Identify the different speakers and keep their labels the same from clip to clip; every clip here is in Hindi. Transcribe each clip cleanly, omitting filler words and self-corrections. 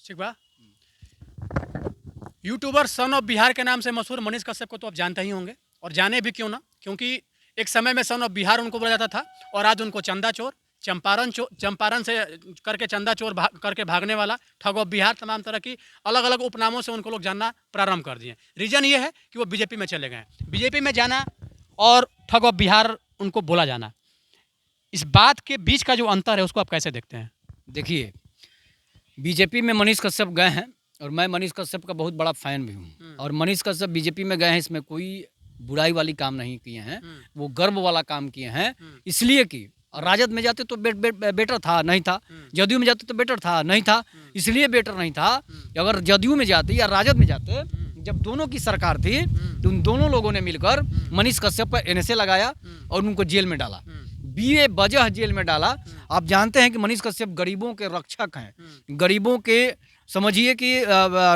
Speaker 1: ठीक बा। यूट्यूबर सन ऑफ बिहार के नाम से मशहूर मनीष कश्यप को तो आप जानते ही होंगे, और जाने भी क्यों ना, क्योंकि एक समय में सन ऑफ बिहार उनको बोला जाता था, और आज उनको चंदा चोर, चंपारण से करके चंदा चोर करके भागने वाला, ठग ऑफ बिहार, तमाम तरह की अलग अलग उपनामों से उनको लोग जानना प्रारंभ कर दिए। रीज़न ये है कि वो बीजेपी में चले गए। बीजेपी में जाना और ठग ऑफ बिहार उनको बोला जाना, इस बात के बीच का जो अंतर है उसको आप कैसे देखते हैं?
Speaker 2: देखिए, बीजेपी में मनीष कश्यप गए हैं और मैं मनीष कश्यप का बहुत बड़ा फ़ैन भी हूँ। और मनीष कश्यप बीजेपी में गए हैं, इसमें कोई बुराई वाली काम नहीं किए हैं, वो गर्व वाला काम किए हैं। इसलिए कि राजद में जाते तो बेटर था, नहीं था। जदयू में जाते तो बेटर था, नहीं था। इसलिए बेटर नहीं था कि अगर जदयू में जाते या राजद में जाते, जब दोनों की सरकार थी तो उन दोनों लोगों ने मिलकर मनीष कश्यप पर एनएसए लगाया और उनको जेल में डाला, बेवजह जेल में डाला। आप जानते हैं कि मनीष कश्यप गरीबों के रक्षक हैं, गरीबों के समझिए कि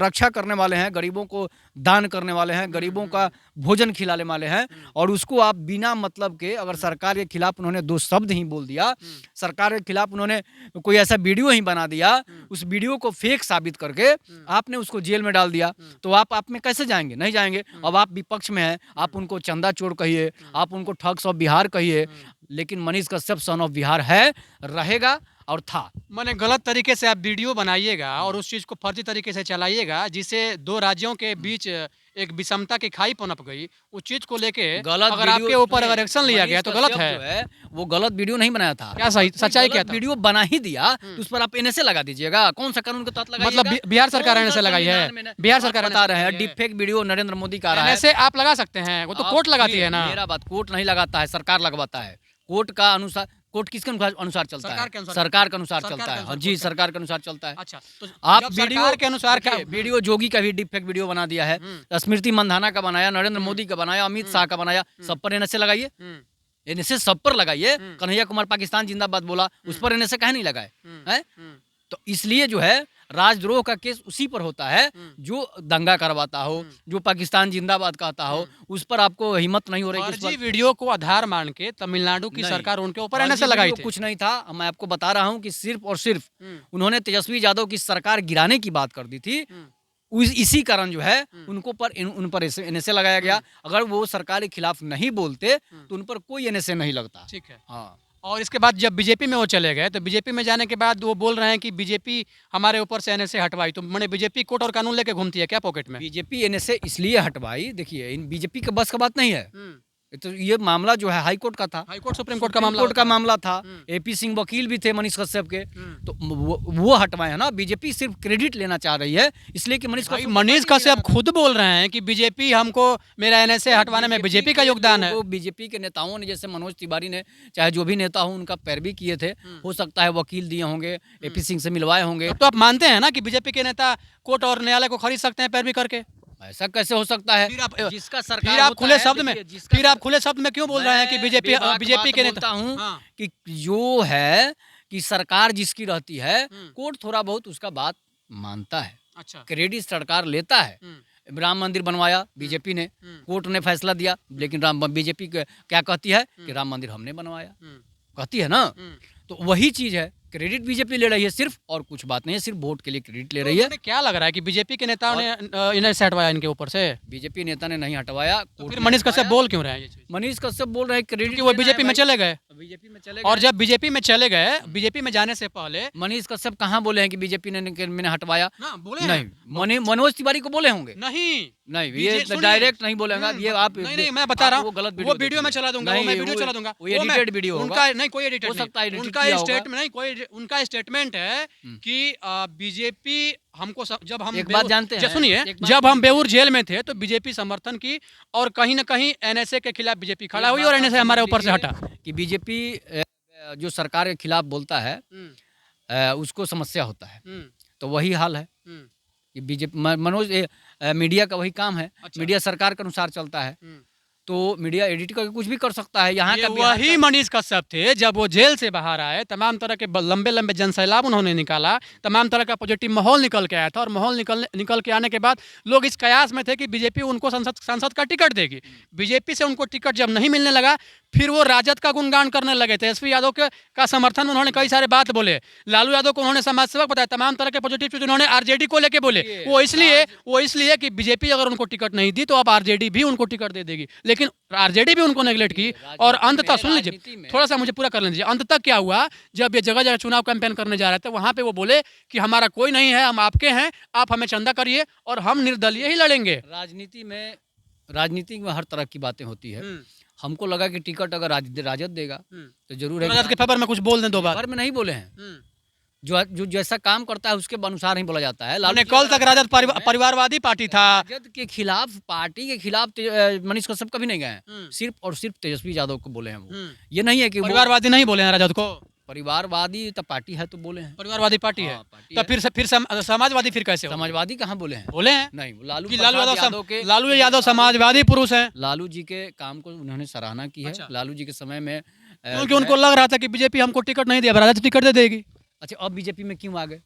Speaker 2: रक्षा करने वाले हैं, गरीबों को दान करने वाले हैं, गरीबों का भोजन खिलाने वाले हैं। और उसको आप बिना मतलब के अगर सरकार के खिलाफ उन्होंने दो शब्द ही बोल दिया, सरकार के खिलाफ उन्होंने कोई ऐसा वीडियो ही बना दिया, उस वीडियो को फेक साबित करके आपने उसको जेल में डाल दिया, तो आप में कैसे जाएंगे? नहीं जाएंगे। अब आप विपक्ष में हैं, आप उनको चंदा चोर कहिए, आप उनको ठग्स ऑफ बिहार कहिए, लेकिन मनीष कश्यप सन ऑफ बिहार है, रहेगा और था।
Speaker 1: मैंने गलत तरीके से आप वीडियो बनाइएगा और उस चीज़ को फर्जी तरीके से चलाइएगा, जिससे दो राज्यों के बीच एक विषमता की खाई पनप गई, उस चीज़ को लेके
Speaker 2: गलत
Speaker 1: अगर आपके ऊपर अगर एक्शन लिया गया तो गलत है।
Speaker 2: वो गलत वीडियो नहीं बनाया था।
Speaker 1: क्या सही सच्चाई क्या था?
Speaker 2: वीडियो बना ही दिया तो उस पर आप एनएसए लगा दीजिएगा। कौन सा कानून के तहत लगाइएगा?
Speaker 1: मतलब बिहार सरकार एनएसए लगाई है, बिहार सरकार
Speaker 2: बता रहे हैं deep fake video Narendra Modi का आ रहा है।
Speaker 1: एनएसए आप लगा सकते हैं, वो तो कोर्ट लगाती है ना।
Speaker 2: मेरा बात, कोर्ट नहीं लगाता है, सरकार लगवाता है। कोर्ट का अनुसार, कोर्ट किसके अनुसार चलता है? सरकार के अनुसार चलता है। जी, सरकार के अनुसार चलता है।
Speaker 1: अच्छा, तो
Speaker 2: आप
Speaker 1: जब
Speaker 2: वीडियो
Speaker 1: सरकार के अनुसार क्या
Speaker 2: वीडियो जोगी का भी डीप फेक वीडियो बना दिया है, स्मृति मंधाना का बनाया, नरेंद्र मोदी का बनाया, अमित शाह का बनाया, सब पर एनएसए लगाइए। एनएसए सब पर लगाइए। कन्हैया कुमार पाकिस्तान जिंदाबाद बोला, उस पर एनएसए काहे नहीं लगाए हैं? तो इसलिए जो है राजद्रोह का केस उसी पर होता है जो दंगा करवाता हो, जो पाकिस्तान जिंदाबाद कहता हो, उस पर आपको हिम्मत नहीं हो रही।
Speaker 1: फर्जी वीडियो को आधार मान के तमिलनाडु की सरकार उनके ऊपर एनएसए लगाई थी।
Speaker 2: कुछ नहीं था। मैं आपको बता रहा हूं कि सिर्फ और सिर्फ उन्होंने तेजस्वी यादव की सरकार गिराने की बात कर दी थी। इसी कारण जो है उन पर एनएसए लगाया गया। अगर वो सरकार के खिलाफ नहीं बोलते तो उन पर कोई एनएसए नहीं लगता।
Speaker 1: ठीक है।
Speaker 2: हाँ।
Speaker 1: और इसके बाद जब बीजेपी में वो चले गए, तो बीजेपी में जाने के बाद वो बोल रहे हैं कि बीजेपी हमारे ऊपर से एनएसए हटवाई, तो मैंने बीजेपी कोर्ट और कानून लेके घूमती है क्या पॉकेट में?
Speaker 2: बीजेपी एनएसए इसलिए हटवाई, देखिए इन बीजेपी के बस का बात नहीं है। तो ये मामला जो है हाई कोर्ट का था,
Speaker 1: हाई कोर्ट सुप्रीम कोर्ट
Speaker 2: का मामला था। एपी सिंह वकील भी थे मनीष कश्यप के, तो वो हटवाए है ना। बीजेपी सिर्फ क्रेडिट लेना चाह रही है, इसलिए कि
Speaker 1: मनीष कश्यप खुद बोल रहे हैं कि बीजेपी हमको, मेरा एनएसए हटवाने में बीजेपी का योगदान है।
Speaker 2: बीजेपी के नेताओं ने, जैसे मनोज तिवारी ने, चाहे जो भी नेता हो, उनका पैरवी किए थे। हो सकता है वकील दिए होंगे, एपी सिंह से मिलवाए होंगे।
Speaker 1: तो आप मानते हैं ना कि बीजेपी के नेता कोर्ट और न्यायालय को खरीद सकते हैं पैरवी करके?
Speaker 2: ऐसा कैसे हो सकता है?
Speaker 1: जिसका सरकार, फिर आप खुले शब्द में क्यों बोल रहे हैं कि बीजेपी के नेता
Speaker 2: हूँ कि जो है कि सरकार जिसकी रहती है, कोर्ट थोड़ा बहुत उसका बात मानता है।
Speaker 1: अच्छा,
Speaker 2: क्रेडिट सरकार लेता है। राम मंदिर बनवाया बीजेपी ने, कोर्ट ने फैसला दिया, लेकिन बीजेपी क्या कहती है कि राम मंदिर हमने बनवाया, कहती है ना। तो वही चीज है, क्रेडिट बीजेपी ले रही है सिर्फ, और कुछ बात नहीं है, सिर्फ वोट के लिए क्रेडिट ले रही है।
Speaker 1: क्या लग रहा है कि बीजेपी के नेताओं ने इन्हें हटवाया इनके ऊपर से?
Speaker 2: बीजेपी नेता ने नहीं हटवाया।
Speaker 1: तो फिर मनीष कश्यप बोल क्यों रहे हैं ये चीज?
Speaker 2: मनीष कश्यप बोल रहे हैं क्रेडिट,
Speaker 1: वो बीजेपी में चले गए। और जब बीजेपी में चले गए, बीजेपी में जाने से पहले
Speaker 2: मनीष कश्यप कहाँ बोले हैं कि बीजेपी ने हटवाया?
Speaker 1: बोले
Speaker 2: नहीं, मनोज तिवारी को बोले होंगे।
Speaker 1: नहीं,
Speaker 2: ये डायरेक्ट नहीं बोलेगा। ये आप
Speaker 1: नहीं, मैं बता रहा हूँ, वो वीडियो में चला दूंगा, मैं वीडियो चला दूंगा,
Speaker 2: वो एडिटेड वीडियो होगा।
Speaker 1: नहीं, कोई एडिटेड
Speaker 2: हो सकता है,
Speaker 1: उनका स्टेटमेंट है कि बीजेपी हमको, जब हम
Speaker 2: एक बात जानते हैं,
Speaker 1: सुनिए, जब हम बेऊर जेल में थे तो बीजेपी समर्थन की, और कहीं ना कहीं एनएसए के खिलाफ बीजेपी खड़ा हुई और एनएसए हमारे ऊपर से हटा।
Speaker 2: कि बीजेपी जो सरकार के खिलाफ बोलता है उसको समस्या होता है। तो वही हाल है कि बीजेपी, मनोज, मीडिया का वही काम है। मीडिया सरकार के अनुसार चलता है। तो मीडिया एडिट करके कुछ भी कर सकता है। यहाँ
Speaker 1: ये
Speaker 2: का बिहार
Speaker 1: वही मनीष कश्यप थे जब वो जेल से बाहर आए, तमाम तरह के लंबे लंबे जनसैलाब उन्होंने निकाला, तमाम तरह का पॉजिटिव माहौल निकल के आया था, और माहौल निकल के आने के बाद लोग इस कयास में थे कि बीजेपी उनको सांसद का टिकट देगी। बीजेपी से उनको टिकट जब नहीं मिलने लगा, फिर वो राजद का गुणगान करने लगे थे। एसपी यादव का समर्थन में उन्होंने कई सारे बात बोले, लालू यादव को उन्होंने समाज सेवक बताया, तमाम तरह के पॉजिटिव चीज उन्होंने आरजेडी को लेके बोले। वो इसलिए कि बीजेपी अगर उनको टिकट नहीं दी तो अब आरजेडी भी उनको टिकट दे देगी, लेकिन आरजेडी भी उनको नेगलेक्ट की। और अंततः सुन लीजिए, थोड़ा सा मुझे पूरा कर लीजिए, अंततः क्या हुआ, जब ये जगह जगह चुनाव कैंपेन करने जा रहे थे, वहां पे वो बोले कि हमारा कोई नहीं है, हम आपके हैं, आप हमें चंदा करिए और हम निर्दलीय ही लड़ेंगे।
Speaker 2: राजनीति में हर तरह की बातें होती है। हमको लगा कि टिकट अगर राजद देगा तो जरूर है।
Speaker 1: राजद के फेवर में कुछ बोल दें दो बार,
Speaker 2: फेवर में नहीं बोले हैं। जो जैसा काम करता है उसके अनुसार ही बोला जाता है।
Speaker 1: कल तक राजद परिवारवादी पार्टी था,
Speaker 2: राजद के खिलाफ, पार्टी के खिलाफ मनीष कश्यप कभी नहीं गए हैं। सिर्फ और सिर्फ तेजस्वी यादव को बोले हैं वो। ये नहीं है कि
Speaker 1: परिवारवादी नहीं बोले हैं राजद को।
Speaker 2: परिवारवादी तो पार्टी है तो बोले हैं,
Speaker 1: परिवारवादी पार्टी है। तो फिर समाजवादी फिर कैसे?
Speaker 2: समाजवादी कहाँ बोले हैं?
Speaker 1: बोले हैं
Speaker 2: नहीं,
Speaker 1: लालू यादव समाजवादी पुरुष हैं।
Speaker 2: लालू जी के काम को उन्होंने सराहना की है। लालू जी के समय में
Speaker 1: क्योंकि उनको लग रहा था कि बीजेपी हमको टिकट नहीं दिया, राजद टिकट दे देगी।
Speaker 2: अच्छा, अब बीजेपी में क्यों आ गए?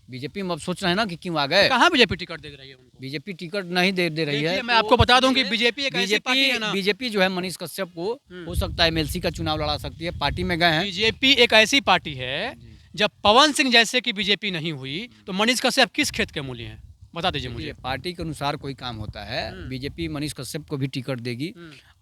Speaker 2: बीजेपी में अब सोच रहे हैं ना कि क्यों आ गए।
Speaker 1: कहाँ बीजेपी टिकट दे रही है उनको?
Speaker 2: बीजेपी टिकट नहीं दे रही है।
Speaker 1: मैं आपको बता दूं कि बीजेपी एक ऐसी पार्टी है ना,
Speaker 2: बीजेपी जो है मनीष कश्यप को हो सकता है एमएलसी का चुनाव लड़ा सकती है। पार्टी में गए हैं।
Speaker 1: बीजेपी एक ऐसी पार्टी है, जब पवन सिंह जैसे की बीजेपी नहीं हुई तो मनीष कश्यप किस खेत के मूल्य हैं, बता दीजिए मुझे।
Speaker 2: पार्टी के अनुसार कोई काम होता है। बीजेपी मनीष कश्यप को भी टिकट देगी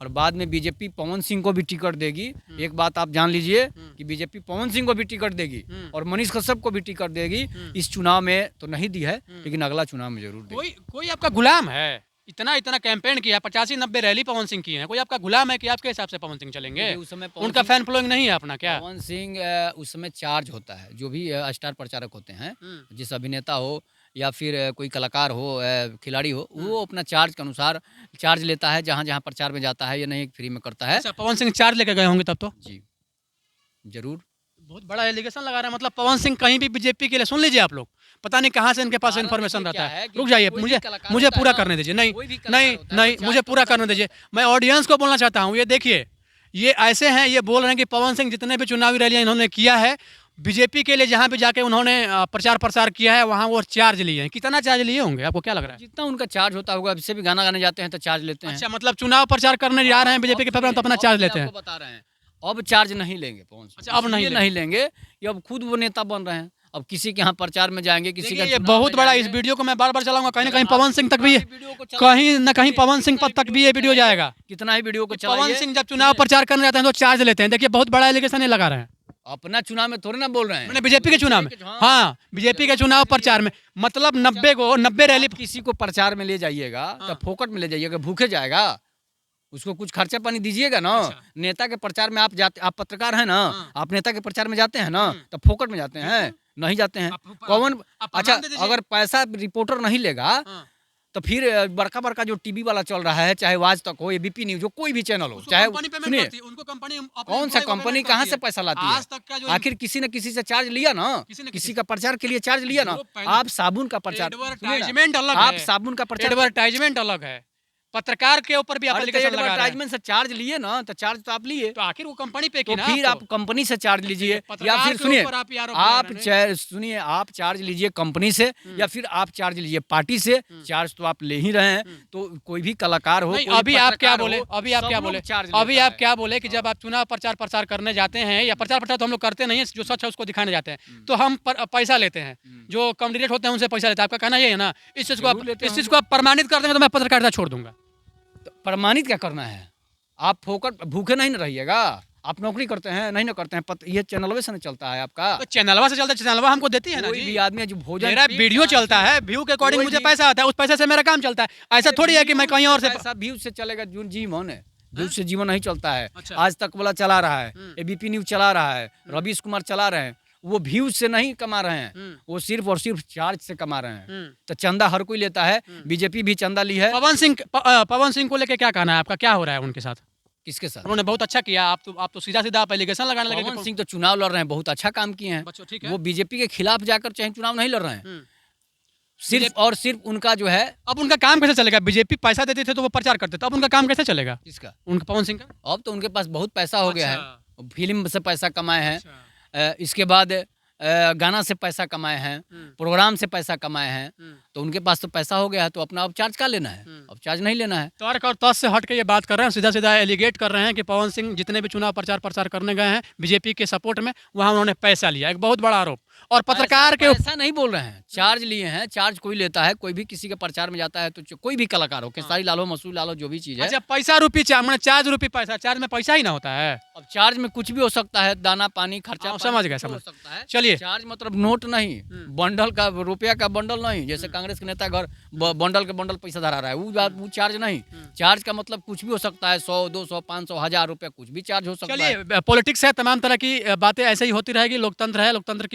Speaker 2: और बाद में बीजेपी पवन सिंह को भी टिकट देगी। एक बात आप जान लीजिए कि बीजेपी पवन सिंह को भी टिकट देगी और मनीष कश्यप को भी टिकट देगी। इस चुनाव में तो नहीं दी है, लेकिन अगला चुनाव में जरूर देगी।
Speaker 1: कोई आपका गुलाम है? इतना कैंपेन किया, 85-90 रैली पवन सिंह की है। कोई आपका गुलाम है कि आपके हिसाब से पवन सिंह चलेंगे?
Speaker 2: उस समय
Speaker 1: उनका फैन फॉलोइंग नहीं है अपना क्या?
Speaker 2: पवन सिंह उस समय चार्ज होता है, जो भी स्टार प्रचारक होते हैं, जिस अभिनेता हो या फिर कोई कलाकार हो, खिलाड़ी हो, वो अपना चार्ज के अनुसार चार्ज लेता है जहाँ जहाँ प्रचार में जाता है। ये नहीं फ्री में करता है।
Speaker 1: अच्छा, पवन सिंह चार्ज लेके गए होंगे तब तो?
Speaker 2: जी जरूर।
Speaker 1: बहुत बड़ा एलिगेशन लगा रहा है, मतलब पवन सिंह कहीं भी बीजेपी के लिए, सुन लीजिए आप लोग, पता नहीं कहाँ से इनके पास इन्फॉर्मेशन रहता है। रुक जाइए, मुझे पूरा करने दीजिए। नहीं, मुझे पूरा करने दीजिए। मैं ऑडियंस को बोलना चाहता हूँ, ये देखिए, ये ऐसे हैं, ये बोल रहे हैं कि पवन सिंह जितने भी चुनावी रैलियां इन्होंने किया है बीजेपी के लिए, जहाँ भी जाके उन्होंने प्रचार प्रसार किया है, वहाँ वो चार्ज लिए हैं। कितना चार्ज लिए होंगे, आपको क्या लग रहा है?
Speaker 2: जितना उनका चार्ज होता होगा। इससे भी गाना गाने जाते हैं तो चार्ज लेते हैं।
Speaker 1: अच्छा, मतलब चुनाव प्रचार करने जा रहे हैं बीजेपी के फेवर में तो अपना चार्ज लेते हैं।
Speaker 2: बता रहे हैं अब चार्ज नहीं लेंगे पवन सिंह।
Speaker 1: अच्छा, अब नहीं लेंगे।
Speaker 2: ये अब खुद वो नेता बन रहे हैं। अब किसी के यहाँ प्रचार में जाएंगे, किसी का।
Speaker 1: ये बहुत बड़ा, इस वीडियो को मैं बार बार चलाऊंगा, कहीं ना कहीं पवन सिंह तक भी, कहीं ना कहीं पवन सिंह तक भी ये वीडियो जाएगा।
Speaker 2: कितना ही वीडियो को
Speaker 1: पवन सिंह जब चुनाव प्रचार करने जाते हैं तो चार्ज लेते हैं। देखिए, बहुत बड़ा एलिगेशन लगा रहे हैं।
Speaker 2: अपना चुनाव में थोड़े ना बोल रहे हैं,
Speaker 1: मैंने बीजेपी के चुनाव में। हाँ, बीजेपी के चुनाव प्रचार में, मतलब 90 रैली।
Speaker 2: किसी को प्रचार में ले जाइएगा तो फोकट में ले जाइएगा, भूखे जाएगा? उसको कुछ खर्चा पानी दीजिएगा ना। नेता के प्रचार में आप जाते, आप पत्रकार हैं ना, आप नेता के प्रचार में जाते हैं ना, तो फोकट में जाते हैं? नहीं जाते हैं। कौन? अच्छा, अगर पैसा रिपोर्टर नहीं लेगा तो फिर बड़का बड़का जो टीवी वाला चल रहा है, चाहे आज तक हो, एबीपी न्यूज हो, कोई भी चैनल हो, चाहे सुनिए, कौन सा कंपनी कहाँ से पैसा लाती है? आखिर किसी न किसी से चार्ज लिया ना, किसी का प्रचार के लिए चार्ज लिया ना। आप साबुन का प्रचार,
Speaker 1: एडवर्टाइजमेंट अलग है,
Speaker 2: आप साबुन का प्रचार,
Speaker 1: एडवर्टाइजमेंट अलग है, पत्रकार के ऊपर भी
Speaker 2: एडवर्टाइजमेंट से चार्ज लिए ना, तो चार्ज तो आप लिए,
Speaker 1: तो आखिर वो कंपनी पे की ना,
Speaker 2: फिर आप कंपनी से चार्ज लीजिए। या फिर सुनिए, आप चार्ज लीजिए कंपनी से, या फिर आप चार्ज लीजिए पार्टी से। चार्ज तो आप ले ही रहे हैं। तो कोई भी कलाकार हो,
Speaker 1: अभी आप क्या बोले कि जब आप चुनाव प्रचार प्रसार करने जाते हैं, या प्रचार प्रसार तो हम लोग करते नहीं है, जो सच है उसको दिखाने जाते हैं, तो हम पैसा लेते हैं। जो कैंडिडेट होते हैं उनसे पैसा लेते हैं। आपका कहना ये है ना? इस चीज को आप प्रमाणित कर देंगे तो मैं पत्रकारिता छोड़ दूंगा।
Speaker 2: प्रमाणित क्या करना है? आप फोकट भूखे नहीं न रहिएगा। आप नौकरी करते हैं, नहीं ना करते हैं, ये चैनलवे से नहीं चलता है आपका? तो
Speaker 1: चैनलवा से चलता है, चैनलवा हमको देती है ना जी।
Speaker 2: भी आदमी जो भोजन,
Speaker 1: मेरा वीडियो चलता है, व्यू के अकॉर्डिंग मुझे पैसा आता है, उस पैसे से मेरा काम चलता है। ऐसा थोड़ी है कि मैं कहीं और से
Speaker 2: पैसा व्यू से चलेगा। जीवन है, व्यू से जीवन नहीं चलता है। आज तक वाला चला रहा है, एबीपी न्यूज चला रहा है, रवीश कुमार चला रहे हैं, वो व्यूज से नहीं कमा रहे हैं, वो सिर्फ और सिर्फ चार्ज से कमा रहे हैं। तो चंदा हर कोई लेता है, बीजेपी भी चंदा ली है।
Speaker 1: पवन सिंह को लेके क्या कहना है आपका? क्या हो रहा है उनके साथ?
Speaker 2: किसके साथ?
Speaker 1: उन्होंने बहुत अच्छा किया। आप तो सीधा आप एलिगेशन लगाने लगे।
Speaker 2: पवन सिंह तो चुनाव लड़ रहे हैं, बहुत अच्छा काम किए हैं। वो बीजेपी के खिलाफ जाकर चाहे चुनाव नहीं लड़ रहे हैं। सिर्फ और सिर्फ उनका जो है।
Speaker 1: अब उनका काम कैसे चलेगा? बीजेपी पैसा देते थे तो वो प्रचार करते थे, अब उनका काम कैसे चलेगा?
Speaker 2: किसका?
Speaker 1: उनका पवन सिंह का।
Speaker 2: अब तो उनके पास बहुत पैसा हो गया है,
Speaker 1: अच्छा।
Speaker 2: फिल्म से पैसा कमाए हैं,
Speaker 1: अच्छा।
Speaker 2: इसके बाद गाना से पैसा कमाए हैं, प्रोग्राम से पैसा कमाए हैं, तो उनके पास तो पैसा हो गया है, तो अपना अब चार्ज क्या लेना है? अब चार्ज नहीं लेना है।
Speaker 1: तर्क और तर्क से हट के ये बात कर रहे हैं, सीधा सीधा एलिगेट कर रहे हैं कि पवन सिंह जितने भी चुनाव प्रचार करने गए हैं बीजेपी के सपोर्ट में, वहाँ उन्होंने पैसा लिया, एक बहुत बड़ा आरोप। और पत्रकार के
Speaker 2: ऐसा नहीं बोल रहे हैं, चार्ज लिए हैं। चार्ज कोई लेता है, कोई भी किसी के प्रचार में जाता है तो कोई भी कलाकार हो, खेसारी लाल हो, मसूरी लाल हो, जो भी चीज़ है।
Speaker 1: अच्छा, पैसा रूपी चार्ज रूपी पैसा, चार्ज में पैसा ही ना होता है।
Speaker 2: अब चार्ज में कुछ भी हो सकता है, दाना पानी खर्चा।
Speaker 1: समझ गए,
Speaker 2: हो
Speaker 1: समझ
Speaker 2: सकता है।
Speaker 1: चलिए,
Speaker 2: चार्ज मतलब नोट नहीं, बंडल का, रुपया का बंडल नहीं, जैसे कांग्रेस के नेता घर बंडल के बंडल पैसा धरा रहा है, वो चार्ज नहीं। चार्ज का मतलब कुछ भी हो सकता है, 100, 200, 500, 1000 रुपया, कुछ भी चार्ज हो सकता है।
Speaker 1: चलिए, पॉलिटिक्स है, तमाम तरह की बातें ऐसे ही होती रहेगी। लोकतंत्र है, लोकतंत्र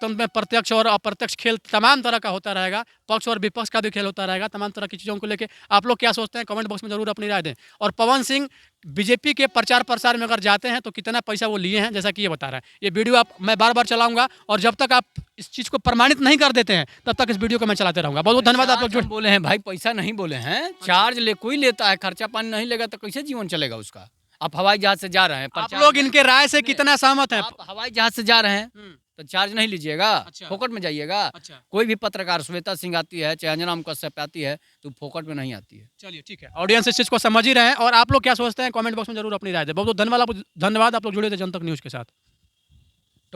Speaker 1: में प्रत्यक्ष और अप्रत्यक्ष खेल तमाम तरह का होता रहेगा, पक्ष और विपक्ष का भी खेल होता रहेगा। तमाम तरह की चीज़ों को लेकर आप लोग क्या सोचते हैं, कमेंट बॉक्स में जरूर अपनी राय दें। और पवन सिंह बीजेपी के प्रचार प्रसार में अगर जाते हैं तो कितना पैसा वो लिए हैं, जैसा कि ये बता रहा है। ये वीडियो मैं बार बार चलाऊंगा, और जब तक आप इस चीज़ को प्रमाणित नहीं कर देते हैं तब तक इस वीडियो को मैं चलाते रहूंगा। बहुत बहुत धन्यवाद। आप लोग जो
Speaker 2: बोले हैं भाई, पैसा नहीं बोले हैं, चार्ज ले कोई लेता है, खर्चा पानी नहीं लेगा तो कैसे जीवन चलेगा उसका? आप हवाई जहाज से जा रहे हैं,
Speaker 1: आप लोग इनके राय से कितना सहमत हैं?
Speaker 2: आप हवाई जहाज से जा रहे हैं तो चार्ज नहीं लीजिएगा,
Speaker 1: अच्छा।
Speaker 2: फोकट में जाइएगा।
Speaker 1: अच्छा।
Speaker 2: कोई भी पत्रकार, श्वेता सिंह आती है, चाहे अंजना कश्यप आती है, तो फोकट में नहीं आती है।
Speaker 1: चलिए, ठीक है, ऑडियंस इस चीज़ को समझ ही रहे हैं। और आप लोग क्या सोचते हैं, कमेंट बॉक्स में जरूर अपनी राय दें। बहुत बहुत धन्यवाद। आप लोग जुड़े थे जनतक न्यूज़ के साथ।